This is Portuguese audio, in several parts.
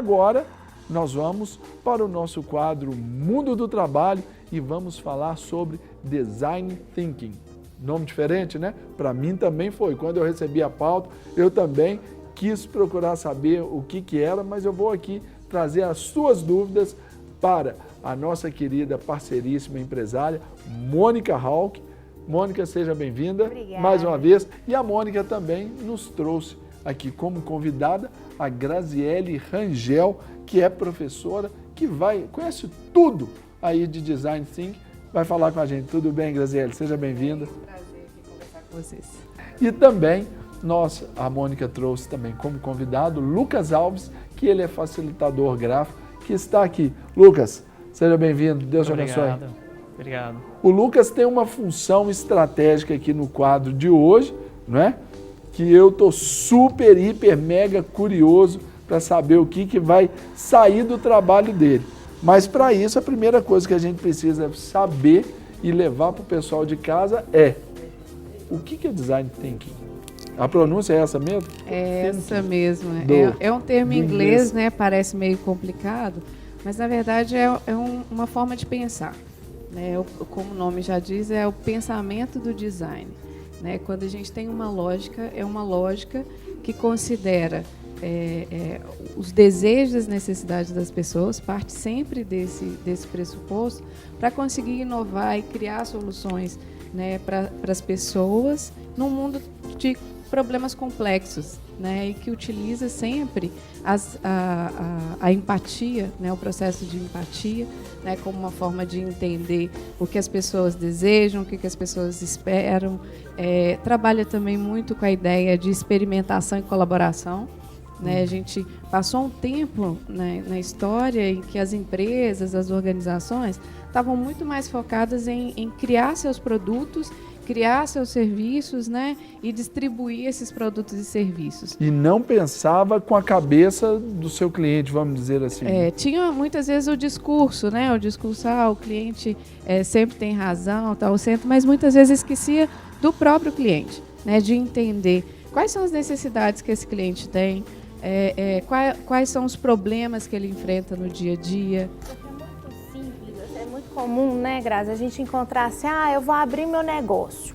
agora nós vamos para o nosso quadro Mundo do Trabalho e vamos falar sobre Design Thinking. Nome diferente, né? Para mim também foi. Quando eu recebi a pauta, eu também quis procurar saber o que era, mas eu vou aqui trazer as suas dúvidas para a nossa querida parceiríssima empresária, Mônica Hauck. Mônica, seja bem-vinda mais uma vez. E a Mônica também nos trouxe aqui como convidada a Graziele Rangel, que é professora, que conhece tudo aí de Design Thinking, vai falar com a gente. Tudo bem, Graziele? Seja bem-vinda. É um prazer aqui conversar com vocês. E também, a Mônica trouxe também como convidado Lucas Alves, que ele é facilitador gráfico, que está aqui. Lucas, seja bem-vindo. Deus te abençoe. Obrigado. O Lucas tem uma função estratégica aqui no quadro de hoje, não é? Que eu estou super, hiper, mega curioso para saber o que vai sair do trabalho dele. Mas para isso, a primeira coisa que a gente precisa saber e levar para o pessoal de casa é o que é Design Thinking? A pronúncia é essa mesmo? É essa mesmo. É um termo em inglês, né? Parece meio complicado, mas na verdade é uma forma de pensar. Né? Como o nome já diz, é o pensamento do design. Né? Quando a gente tem uma lógica, é uma lógica que considera os desejos e as necessidades das pessoas, parte sempre desse pressuposto, para conseguir inovar e criar soluções, né, para as pessoas num mundo de problemas complexos, né, e que utiliza sempre a empatia, né, o processo de empatia, né, como uma forma de entender o que as pessoas desejam, o que as pessoas esperam. Trabalha também muito com a ideia de experimentação e colaboração. Né, a gente passou um tempo, né, na história em que as empresas, as organizações estavam muito mais focadas em criar seus produtos, criar seus serviços, né, e distribuir esses produtos e serviços. E não pensava com a cabeça do seu cliente, vamos dizer assim. Tinha muitas vezes o discurso, né, o cliente sempre tem razão, está ao centro, mas muitas vezes esquecia do próprio cliente, né, de entender quais são as necessidades que esse cliente tem, quais são os problemas que ele enfrenta no dia a dia. É muito simples, é muito comum, né, Grazi, a gente encontrar assim, eu vou abrir meu negócio.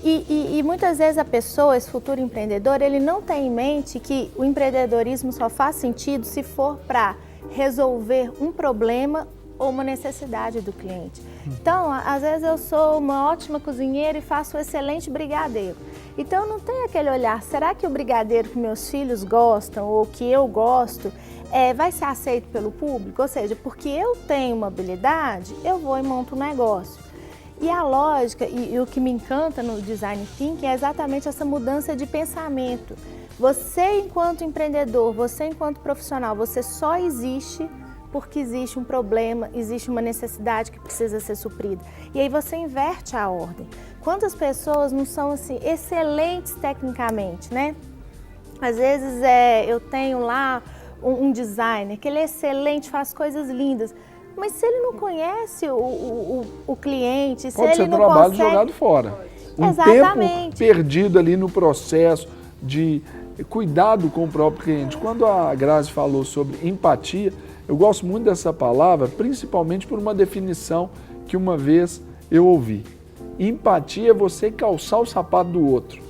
E muitas vezes a pessoa, esse futuro empreendedor, ele não tem em mente que o empreendedorismo só faz sentido se for para resolver um problema ou uma necessidade do cliente. Então, às vezes eu sou uma ótima cozinheira e faço um excelente brigadeiro. Então, não tem aquele olhar, será que o brigadeiro que meus filhos gostam ou que eu gosto vai ser aceito pelo público? Ou seja, porque eu tenho uma habilidade, eu vou e monto um negócio. E a lógica e o que me encanta no Design Thinking é exatamente essa mudança de pensamento. Você, enquanto empreendedor, você, enquanto profissional, você só existe porque existe um problema, existe uma necessidade que precisa ser suprida. E aí você inverte a ordem. Quantas pessoas não são assim, excelentes tecnicamente, né? Às vezes eu tenho lá um designer que ele é excelente, faz coisas lindas, mas se ele não conhece o cliente, se ele não consegue... Pode ser trabalho jogado fora. Exatamente. Tempo perdido ali no processo de cuidado com o próprio cliente. Quando a Grazi falou sobre empatia, eu gosto muito dessa palavra, principalmente por uma definição que uma vez eu ouvi. Empatia é você calçar o sapato do outro.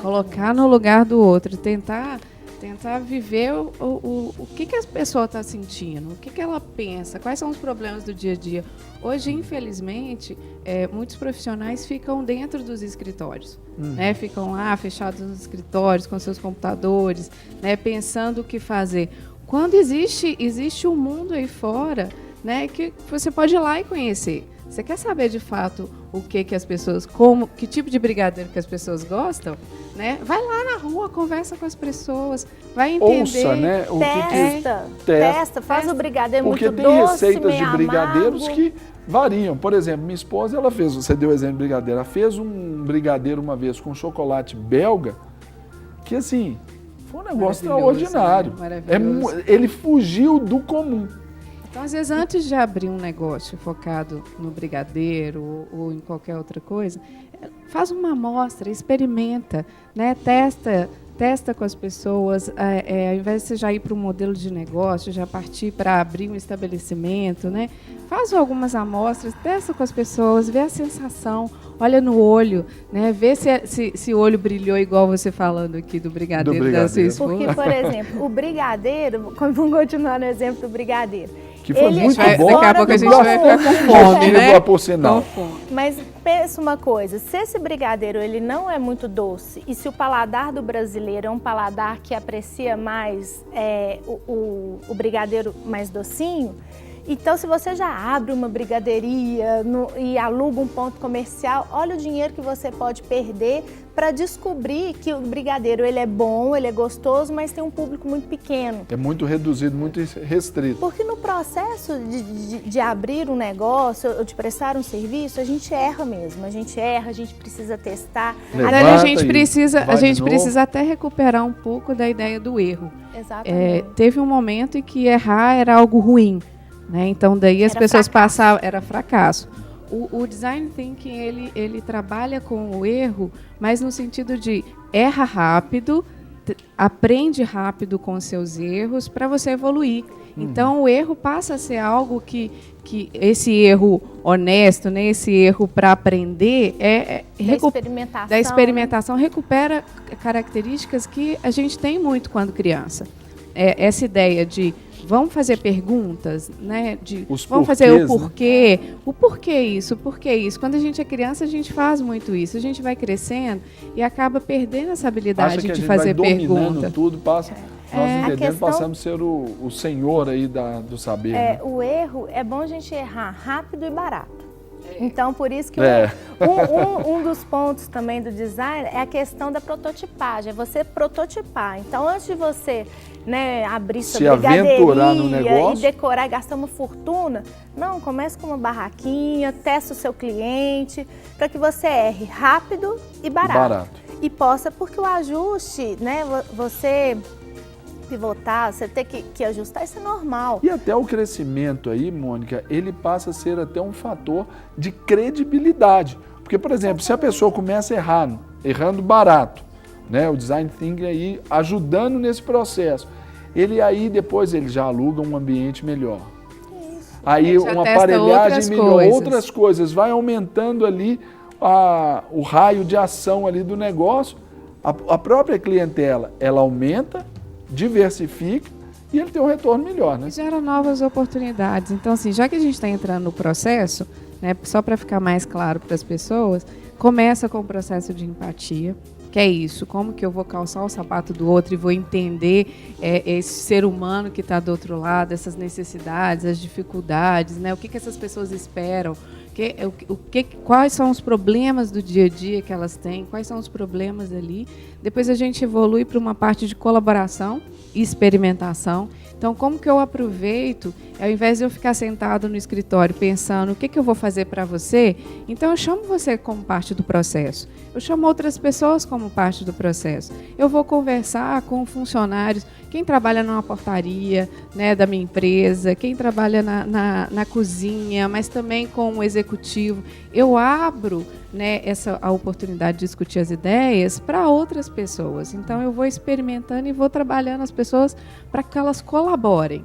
Colocar no lugar do outro, tentar viver o que a pessoa está sentindo, o que ela pensa, quais são os problemas do dia a dia. Hoje, infelizmente, muitos profissionais ficam dentro dos escritórios, né? Ficam lá fechados nos escritórios com seus computadores, né? Pensando o que fazer. Quando existe um mundo aí fora, né, que você pode ir lá e conhecer. Você quer saber de fato o que as pessoas, que tipo de brigadeiro que as pessoas gostam, né? Vai lá na rua, conversa com as pessoas, vai entender. Ouça, né? Testa, faz o brigadeiro muito doce, porque tem receitas de amargo. brigadeiros que variam. Por exemplo, minha esposa, você deu o exemplo de brigadeiro, ela fez um brigadeiro uma vez com chocolate belga, que assim, foi um negócio extraordinário. Maravilhoso. Ele fugiu do comum. Então, às vezes, antes de abrir um negócio focado no brigadeiro ou em qualquer outra coisa, faz uma amostra, experimenta, né? Testa testa com as pessoas, ao invés de você já ir para um modelo de negócio, já partir para abrir um estabelecimento, né? Faz algumas amostras, testa com as pessoas, vê a sensação, olha no olho, né? Vê se o olho brilhou igual você falando aqui do brigadeiro da sua esposa. Porque, por exemplo, o brigadeiro, vamos continuar no exemplo do brigadeiro. Que foi muito bom. Daqui a pouco a gente vai ficar com fome, né? Por sinal. Mas pensa uma coisa, se esse brigadeiro ele não é muito doce e se o paladar do brasileiro é um paladar que aprecia mais o brigadeiro mais docinho, então se você já abre uma brigadeiria e aluga um ponto comercial, olha o dinheiro que você pode perder para descobrir que o brigadeiro ele é bom, ele é gostoso, mas tem um público muito pequeno. É muito reduzido, muito restrito. Porque no processo de abrir um negócio ou de prestar um serviço, a gente erra mesmo. A gente erra, a gente precisa testar. A gente precisa até recuperar um pouco da ideia do erro. Exatamente. Teve um momento em que errar era algo ruim, né? Então daí as pessoas passavam, era fracasso. O Design Thinking, ele trabalha com o erro, mas no sentido de erra rápido, aprende rápido com os seus erros para você evoluir. Então, o erro passa a ser algo que esse erro honesto, né, esse erro para aprender, da experimentação, recupera características que a gente tem muito quando criança. Essa ideia de vamos fazer perguntas, né? Vamos fazer o porquê. Né? O porquê isso, o porquê isso. Quando a gente é criança, a gente faz muito isso. A gente vai crescendo e acaba perdendo essa habilidade de fazer pergunta. Tudo passa. Nós entendemos, passamos a ser o senhor aí do saber. Né? O erro, é bom a gente errar rápido e barato. Então, por isso que um dos pontos também do design é a questão da prototipagem, é você prototipar. Então, antes de você abrir sua brigadeiria e decorar e gastar uma fortuna, não, comece com uma barraquinha, testa o seu cliente, para que você erre rápido e barato. E possa, porque o ajuste, né, você pivotar, você ter que ajustar, isso é normal. E até o crescimento aí, Mônica, ele passa a ser até um fator de credibilidade. Porque, por exemplo, se a pessoa começa errando barato, né, o Design Thinking aí ajudando nesse processo, depois ele já aluga um ambiente melhor. Isso. Aí uma aparelhagem melhor, outras coisas, vai aumentando ali o raio de ação ali do negócio. A própria clientela, ela aumenta, diversifica e ele tem um retorno melhor, né? Gera novas oportunidades. Então, assim, já que a gente está entrando no processo, né, só para ficar mais claro para as pessoas, começa com o processo de empatia, que é isso, como que eu vou calçar o sapato do outro e vou entender esse ser humano que está do outro lado, essas necessidades, as dificuldades, né? O que essas pessoas esperam, quais são os problemas do dia a dia que elas têm, quais são os problemas ali. Depois a gente evolui para uma parte de colaboração e experimentação. Então, como que eu aproveito, ao invés de eu ficar sentado no escritório pensando o que eu vou fazer para você, então eu chamo você como parte do processo. Eu chamo outras pessoas como parte do processo. Eu vou conversar com funcionários, quem trabalha numa portaria, né, da minha empresa, quem trabalha na cozinha, mas também com o executivo. Eu abro, né, a oportunidade de discutir as ideias para outras pessoas. Então, eu vou experimentando e vou trabalhando as pessoas para que elas colaborem,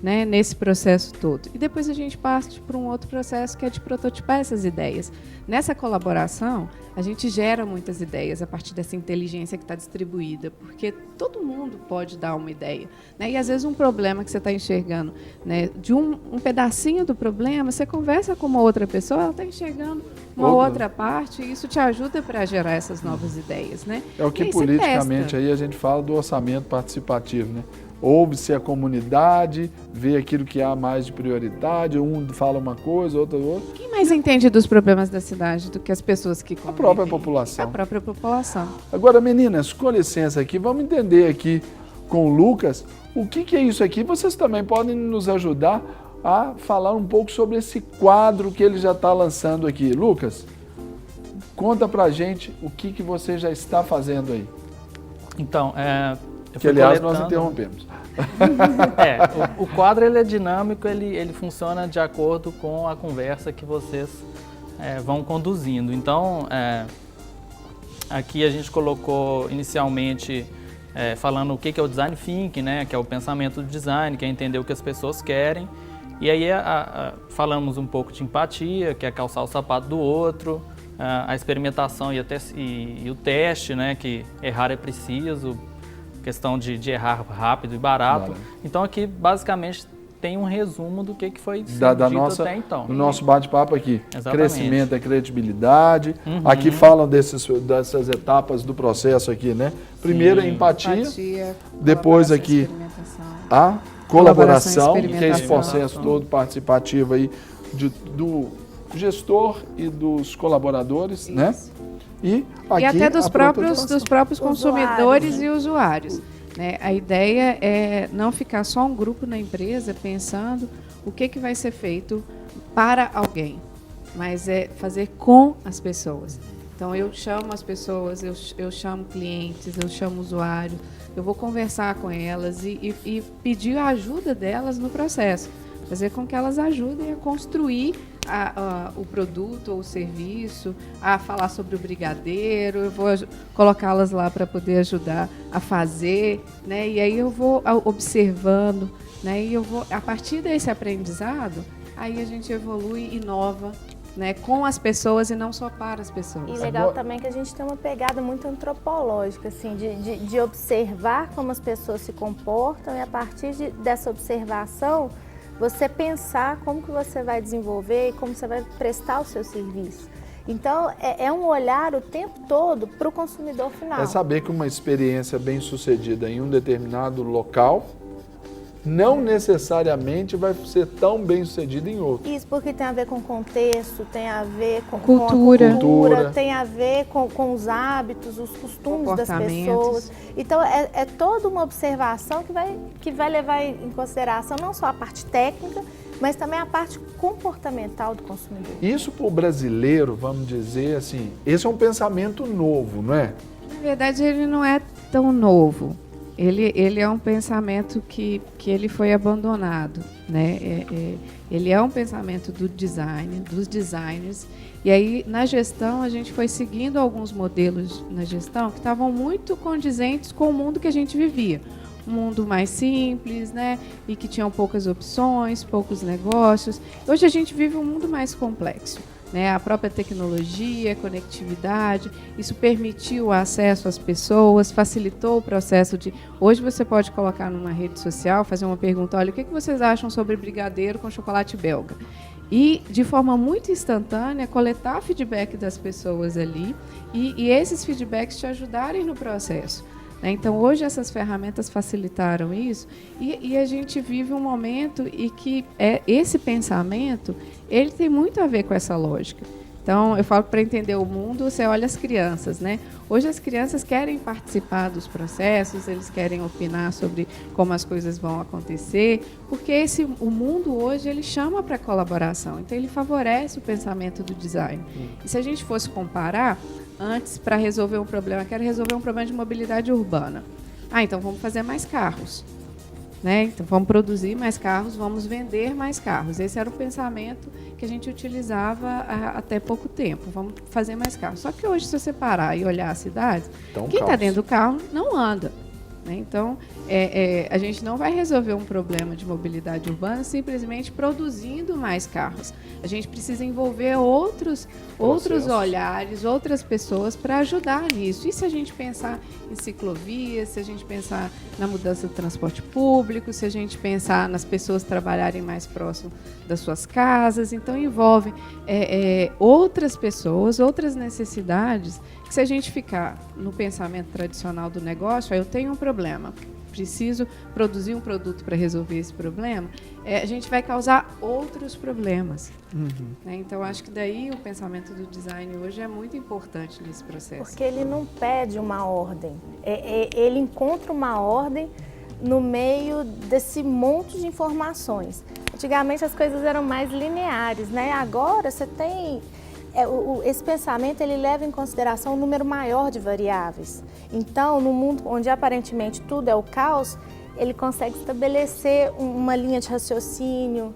né, nesse processo todo. E depois a gente parte para um outro processo que é de prototipar essas ideias. Nessa colaboração, a gente gera muitas ideias a partir dessa inteligência que está distribuída, porque todo mundo pode dar uma ideia, né? E às vezes um problema que você está enxergando, né, de um pedacinho do problema, você conversa com uma outra pessoa, ela está enxergando uma outra parte, e isso te ajuda para gerar essas novas ideias, né? É o que politicamente aí a gente fala do orçamento participativo, né? Ouve-se a comunidade, vê aquilo que há mais de prioridade, um fala uma coisa, outro outra. Quem mais entende dos problemas da cidade do que as pessoas que convivem? A própria população. A própria população. Agora, meninas, com licença aqui, vamos entender aqui com o Lucas o que é isso aqui. Vocês também podem nos ajudar a falar um pouco sobre esse quadro que ele já está lançando aqui. Lucas, conta pra gente o que você já está fazendo aí. Então, que, aliás, nós interrompemos. O quadro ele é dinâmico, ele funciona de acordo com a conversa que vocês vão conduzindo. Então, aqui a gente colocou inicialmente falando o que é o design thinking, né, que é o pensamento do design, que é entender o que as pessoas querem. E aí falamos um pouco de empatia, que é calçar o sapato do outro, a experimentação e o teste, né, que errar é preciso, questão de errar rápido e barato. Então aqui basicamente tem um resumo do que foi dito até então. Do nosso bate-papo aqui. Exatamente. Crescimento é credibilidade. Aqui falam dessas etapas do processo aqui, né? Primeiro a empatia, depois aqui a colaboração, que é esse processo todo participativo aí do gestor e dos colaboradores, né? E até dos próprios consumidores e usuários. Né? A ideia é não ficar só um grupo na empresa pensando o que vai ser feito para alguém, mas é fazer com as pessoas. Então, eu chamo as pessoas, eu chamo clientes, eu chamo usuários, eu vou conversar com elas e pedir a ajuda delas no processo, fazer com que elas ajudem a construir o produto ou o serviço, a falar sobre o brigadeiro, eu vou colocá-las lá para poder ajudar a fazer, né? E aí eu vou observando, né? E eu vou, a partir desse aprendizado, aí a gente evolui e inova, né? Com as pessoas e não só para as pessoas. E legal também que a gente tem uma pegada muito antropológica, assim, de observar como as pessoas se comportam e a partir dessa observação você pensar como que você vai desenvolver e como você vai prestar o seu serviço. Então, é um olhar o tempo todo para o consumidor final. É saber que uma experiência bem sucedida em um determinado local não necessariamente vai ser tão bem sucedida em outro. Isso, porque tem a ver com contexto, tem a ver com cultura, a cultura, tem a ver com os hábitos, os costumes das pessoas. Então, é toda uma observação que vai levar em consideração não só a parte técnica, mas também a parte comportamental do consumidor. Isso para o brasileiro, vamos dizer assim, esse é um pensamento novo, não é? Na verdade, ele não é tão novo. Ele é um pensamento que ele foi abandonado, né? Ele é um pensamento do design, dos designers. E aí, na gestão, a gente foi seguindo alguns modelos na gestão que estavam muito condizentes com o mundo que a gente vivia. Um mundo mais simples, né? E que tinham poucas opções, poucos negócios. Hoje a gente vive um mundo mais complexo. Né, a própria tecnologia, a conectividade, isso permitiu o acesso às pessoas, facilitou o processo de... Hoje você pode colocar numa rede social, fazer uma pergunta, olha, o que vocês acham sobre brigadeiro com chocolate belga? E, de forma muito instantânea, coletar feedback das pessoas ali e esses feedbacks te ajudarem no processo. Então, hoje essas ferramentas facilitaram isso e a gente vive um momento em que esse pensamento ele tem muito a ver com essa lógica. Então, eu falo que para entender o mundo, você olha as crianças, né? Hoje as crianças querem participar dos processos, eles querem opinar sobre como as coisas vão acontecer, porque o mundo hoje ele chama para colaboração, então ele favorece o pensamento do design. E se a gente fosse comparar, antes, para resolver um problema, quero resolver um problema de mobilidade urbana. Então vamos fazer mais carros. Né? Então vamos produzir mais carros, vamos vender mais carros. Esse era o pensamento que a gente utilizava até pouco tempo. Vamos fazer mais carros. Só que hoje, se você parar e olhar a cidade, quem está dentro do carro não anda. Né? Então, a gente não vai resolver um problema de mobilidade urbana simplesmente produzindo mais carros. A gente precisa envolver outros olhares, outras pessoas para ajudar nisso. E se a gente pensar em ciclovias, se a gente pensar na mudança do transporte público, se a gente pensar nas pessoas trabalharem mais próximo das suas casas, então envolve outras pessoas, outras necessidades, que se a gente ficar no pensamento tradicional do negócio, eu tenho um problema, preciso produzir um produto para resolver esse problema, a gente vai causar outros problemas. Né? Então, acho que daí o pensamento do design hoje é muito importante nesse processo. Porque ele não pede uma ordem, ele encontra uma ordem no meio desse monte de informações. Antigamente as coisas eram mais lineares, né? Agora você tem... esse pensamento ele leva em consideração um número maior de variáveis. Então, no mundo onde aparentemente tudo é o caos, ele consegue estabelecer uma linha de raciocínio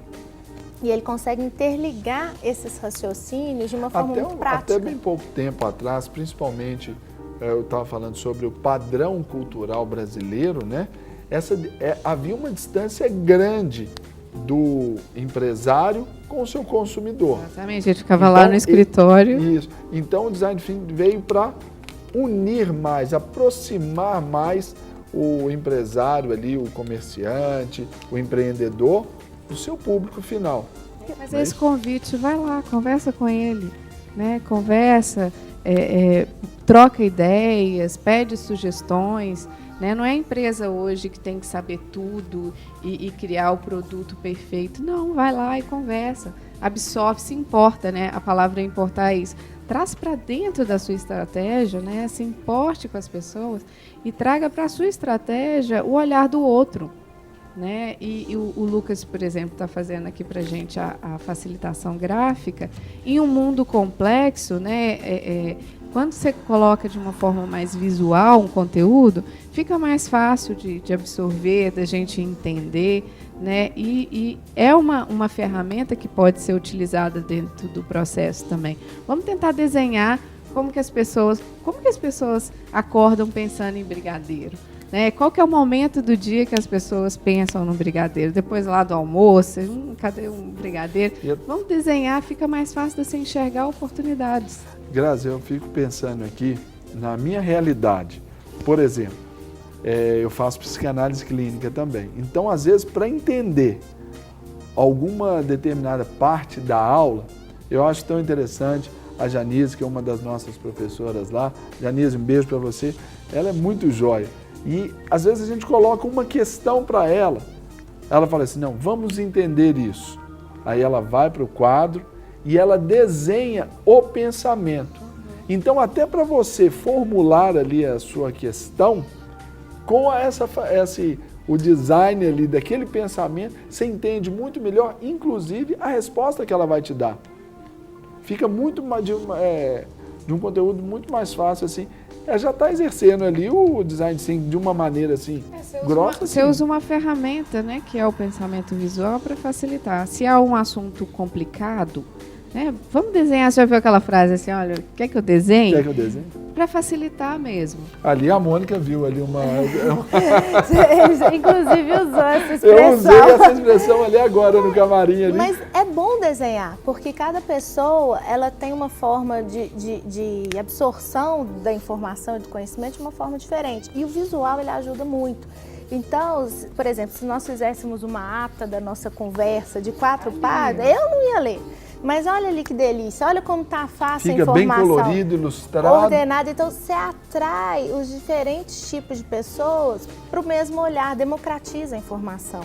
e ele consegue interligar esses raciocínios de uma forma muito prática. Até bem pouco tempo atrás, principalmente eu estava falando sobre o padrão cultural brasileiro, né? Havia uma distância grande do empresário com o seu consumidor. Exatamente, a gente ficava lá no escritório. Isso. Então o design thinking veio para unir mais, aproximar mais o empresário ali, o comerciante, o empreendedor, do seu público final. Mas esse convite, vai lá, conversa com ele, né? Conversa, troca ideias, pede sugestões. Né? Não é a empresa hoje que tem que saber tudo e criar o produto perfeito. Não, vai lá e conversa. Absorve, se importa, né? A palavra importar é isso. Traz para dentro da sua estratégia, né? Se importe com as pessoas e traga para a sua estratégia o olhar do outro. Né? E o Lucas, por exemplo, está fazendo aqui para a gente a facilitação gráfica. Em um mundo complexo, né? Quando você coloca de uma forma mais visual um conteúdo, fica mais fácil de absorver, da gente entender, né? E é uma ferramenta que pode ser utilizada dentro do processo também. Vamos tentar desenhar como que as pessoas acordam pensando em brigadeiro. Né? Qual que é o momento do dia que as pessoas pensam no brigadeiro? Depois lá do almoço, cadê um brigadeiro? Vamos desenhar, fica mais fácil de você enxergar oportunidades. Grazi, eu fico pensando aqui na minha realidade. Por exemplo, eu faço psicanálise clínica também. Então, às vezes, para entender alguma determinada parte da aula, eu acho tão interessante a Janise, que é uma das nossas professoras lá. Janise, um beijo para você. Ela é muito jóia. E, às vezes, a gente coloca uma questão para ela. Ela fala assim, não, vamos entender isso. Aí ela vai para o quadro e ela desenha o pensamento. Então, até para você formular ali a sua questão, com o design ali daquele pensamento, você entende muito melhor, inclusive, a resposta que ela vai te dar. Fica muito de um conteúdo muito mais fácil, assim. Já está exercendo ali o design thinking de uma maneira assim, grossa. Você usa uma ferramenta, né, que é o pensamento visual, para facilitar. Se há um assunto complicado, né, vamos desenhar. Você já viu aquela frase assim, olha, quer que eu desenhe? Quer que eu desenhe? Para facilitar mesmo. Ali a Mônica viu ali uma... Inclusive usou essa expressão. Eu usei essa expressão ali agora no camarim. Ali. Mas é bom desenhar, porque cada pessoa ela tem uma forma de absorção da informação e do conhecimento de uma forma diferente. E o visual ele ajuda muito. Então, por exemplo, se nós fizéssemos uma ata da nossa conversa de 4 páginas, eu não ia ler. Mas olha ali que delícia, olha como tá fácil a informação. Fica bem colorido, ilustrado. Ordenado, então você atrai os diferentes tipos de pessoas para o mesmo olhar, democratiza a informação.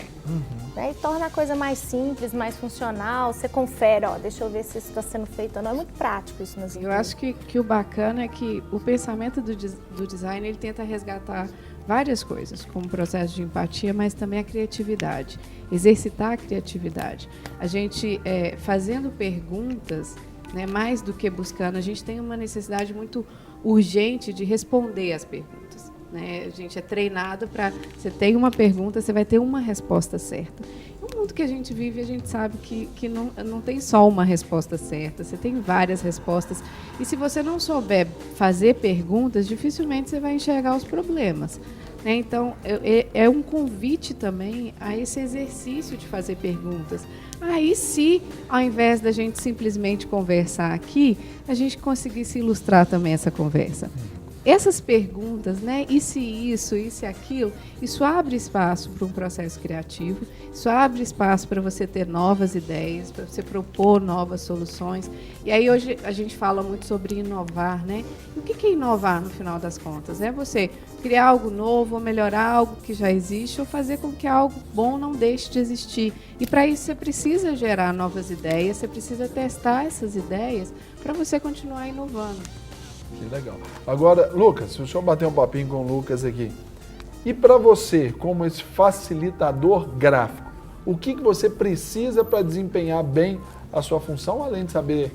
Né? E torna a coisa mais simples, mais funcional, você confere, ó, deixa eu ver se isso está sendo feito ou não. É muito prático isso nas empresas. Eu acho que o bacana é que o pensamento do design, ele tenta resgatar várias coisas, como o processo de empatia, mas também a criatividade, exercitar a criatividade. A gente, fazendo perguntas, né, mais do que buscando, a gente tem uma necessidade muito urgente de responder às perguntas. Né? A gente é treinado para, você tem uma pergunta, você vai ter uma resposta certa. No mundo que a gente vive, a gente sabe que não tem só uma resposta certa, você tem várias respostas. E se você não souber fazer perguntas, dificilmente você vai enxergar os problemas. Né? Então, é um convite também a esse exercício de fazer perguntas. Aí, se ao invés da gente simplesmente conversar aqui, a gente conseguisse ilustrar também essa conversa. Essas perguntas, né? E se isso, e se aquilo, isso abre espaço para um processo criativo, isso abre espaço para você ter novas ideias, para você propor novas soluções. E aí hoje a gente fala muito sobre inovar, né? E o que é inovar no final das contas? É você criar algo novo, ou melhorar algo que já existe, ou fazer com que algo bom não deixe de existir. E para isso você precisa gerar novas ideias, você precisa testar essas ideias para você continuar inovando. Que legal. Agora, Lucas, deixa eu bater um papinho com o Lucas aqui. E para você, como esse facilitador gráfico, o que você precisa para desempenhar bem a sua função, além de saber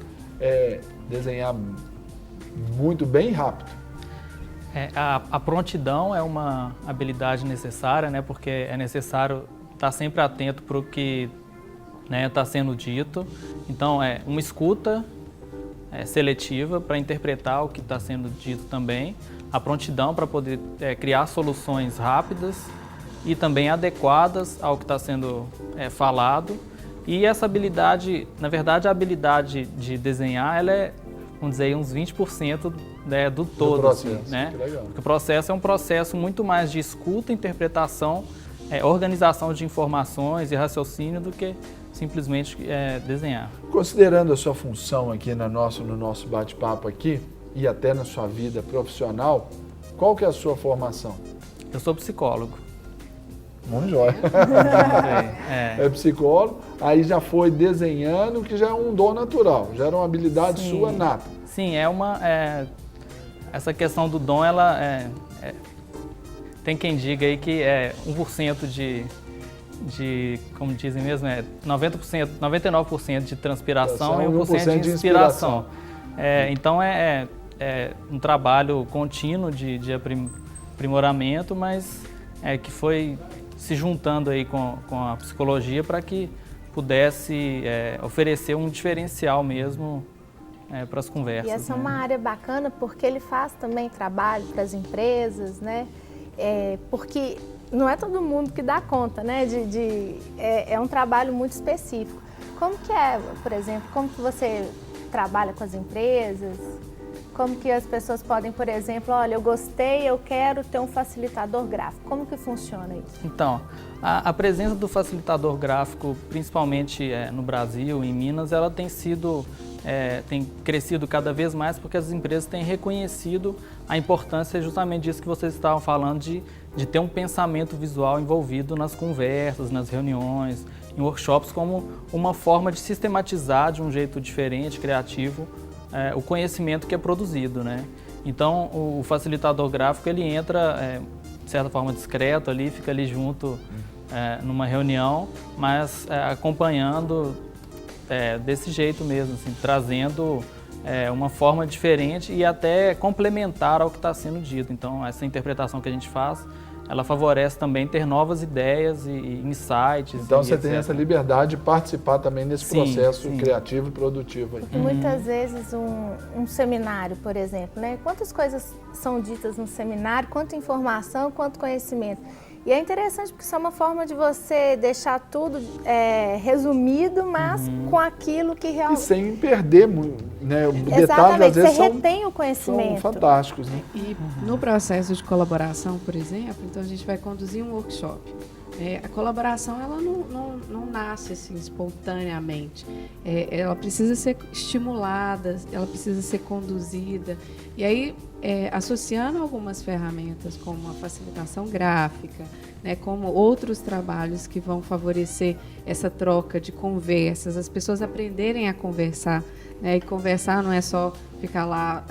desenhar muito bem e rápido? A prontidão é uma habilidade necessária, né, porque é necessário estar sempre atento para o que está sendo dito. Então, uma escuta seletiva para interpretar o que está sendo dito também, a prontidão para poder criar soluções rápidas e também adequadas ao que está sendo falado. E essa habilidade, na verdade, a habilidade de desenhar, ela é, vamos dizer, uns 20% do todo. Processo, assim, né? que legal. Porque o processo é um processo muito mais de escuta, interpretação, organização de informações e raciocínio do que simplesmente desenhar. Considerando a sua função aqui no nosso bate-papo aqui e até na sua vida profissional, qual que é a sua formação? Eu sou psicólogo. Muito jóia. É psicólogo, aí já foi desenhando, que já é um dom natural, já era uma habilidade sua nata. Sim, essa questão do dom, tem quem diga aí que é 1% de, como dizem mesmo, 90%, 99% de transpiração e 1% de inspiração. Então é um trabalho contínuo de aprimoramento, mas que foi se juntando aí com a psicologia para que pudesse oferecer um diferencial mesmo para as conversas. E essa é uma área bacana porque ele faz também trabalho para as empresas, né? Porque não é todo mundo que dá conta, né? É um trabalho muito específico. Como que por exemplo, como que você trabalha com as empresas? Como que as pessoas podem, por exemplo, olha, eu gostei, eu quero ter um facilitador gráfico. Como que funciona isso? Então, a presença do facilitador gráfico, principalmente no Brasil, em Minas, ela tem crescido cada vez mais porque as empresas têm reconhecido a importância justamente disso que vocês estavam falando, de ter um pensamento visual envolvido nas conversas, nas reuniões, em workshops, como uma forma de sistematizar de um jeito diferente, criativo, o conhecimento que é produzido, né? Então, o facilitador gráfico, ele entra, de certa forma, discreto ali, fica ali junto numa reunião, mas acompanhando desse jeito mesmo, assim, trazendo uma forma diferente e até complementar ao que está sendo dito. Então, essa interpretação que a gente faz, ela favorece também ter novas ideias e insights. Então você tem essa liberdade de participar também nesse processo criativo e produtivo aí. Porque muitas vezes um seminário, por exemplo, né? Quantas coisas são ditas no seminário, quanta informação, quanto conhecimento. E é interessante porque isso é uma forma de você deixar tudo resumido, mas com aquilo que realmente... E sem perder, né? Exatamente, às vezes você retém o conhecimento. São fantásticos, né? E no processo de colaboração, por exemplo, então a gente vai conduzir um workshop. A colaboração, ela não nasce assim espontaneamente. Ela precisa ser estimulada, ela precisa ser conduzida. E aí, associando algumas ferramentas, como a facilitação gráfica, né, como outros trabalhos que vão favorecer essa troca de conversas, as pessoas aprenderem a conversar. Né, e conversar não é só ficar lá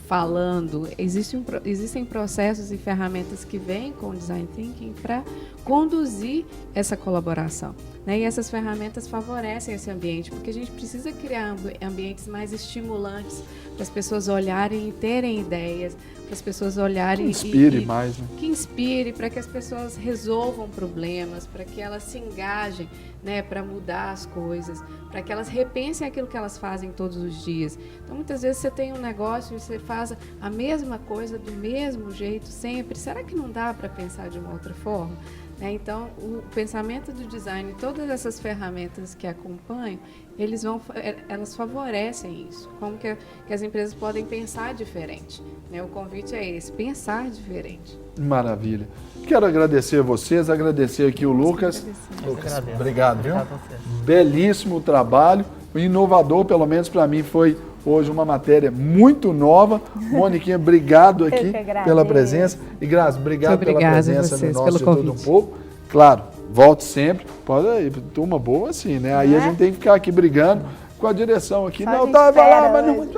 falando, existem processos e ferramentas que vêm com o Design Thinking para conduzir essa colaboração. Né? E essas ferramentas favorecem esse ambiente, porque a gente precisa criar ambientes mais estimulantes para as pessoas olharem e terem ideias, para as pessoas olharem que inspire mais, né? Que inspire, para que as pessoas resolvam problemas, para que elas se engajem, né, para mudar as coisas, para que elas repensem aquilo que elas fazem todos os dias. Então, muitas vezes você tem um negócio e você faz a mesma coisa do mesmo jeito sempre. Será que não dá para pensar de uma outra forma? Então, o pensamento do design, todas essas ferramentas que acompanham, elas favorecem isso. Como que as empresas podem pensar diferente. O convite é esse, pensar diferente. Maravilha. Quero agradecer a vocês, agradecer aqui o Lucas. Lucas, obrigado, viu? Belíssimo trabalho, inovador, pelo menos para mim foi hoje uma matéria muito nova. Moniquinha, obrigado aqui pela presença. E Grazi, obrigado pela presença no nosso De Tudo Um Pouco. Claro, volte sempre. Pode ir, turma boa assim, né? Aí a gente tem que ficar aqui brigando com a direção aqui. Não, tava lá, mas não...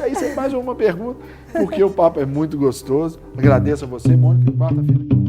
Aí você mais uma pergunta, porque o papo é muito gostoso. Agradeço a você, Mônica, quarta-feira.